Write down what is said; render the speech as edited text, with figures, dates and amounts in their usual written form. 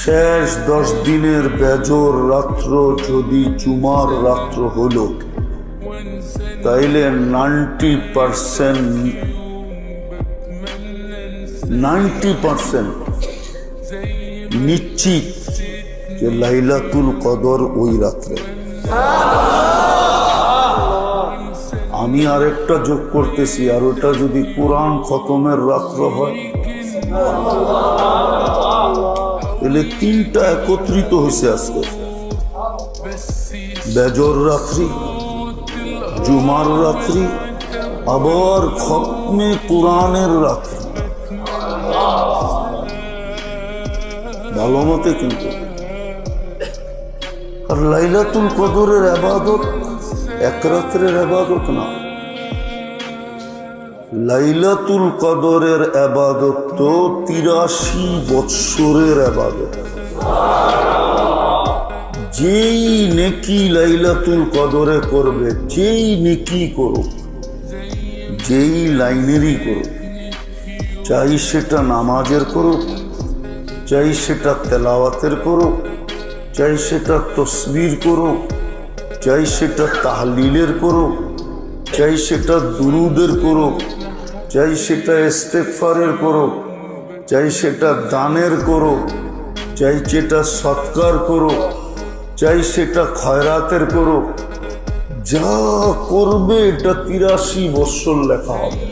শেষ 10 দিনের বেজর রাত্র যদি জুমার রাত্র হলো তাইলে 90% নিশ্চিত যে লাইলাতুল কদর ওই রাত্রে। আমি আরেকটা যোগ করতেছি, আর ওটা যদি কোরআন খতমের রাত্র হয় তাহলে তিনটা একত্রিত হয়েছে আজকে, বেজর রাত্রি, জুমার রাত্রি, আবার খতমে কোরআনের রাত্রি। ভালো মতে কিন্তু। আর লাইলাতুল কদরের ইবাদত এক রাত্রের ইবাদত না, লাইলাতুল কদরের ইবাদত তো 83 বৎসরের ইবাদত। যেই নেকি লাইলাতুল কদরে করবে, যেই নেকি করুক, যেই লাইনেরই করুক, চাই সেটা নামাজের করুক, চাই সেটা তেলাওয়াতের করুক, চাই সেটা তসবির করুক, চাই সেটা তাহলিলের করুক, চাই সেটা দুরুদের করুক, চাই সেটা ইস্তেগফারের করুক, চাই সেটা দানের করুক, চাই সেটা সৎকার করুক, চাই সেটা খয়রাতের করুক, যা করবে এটা 83 বৎসর লেখা হবে।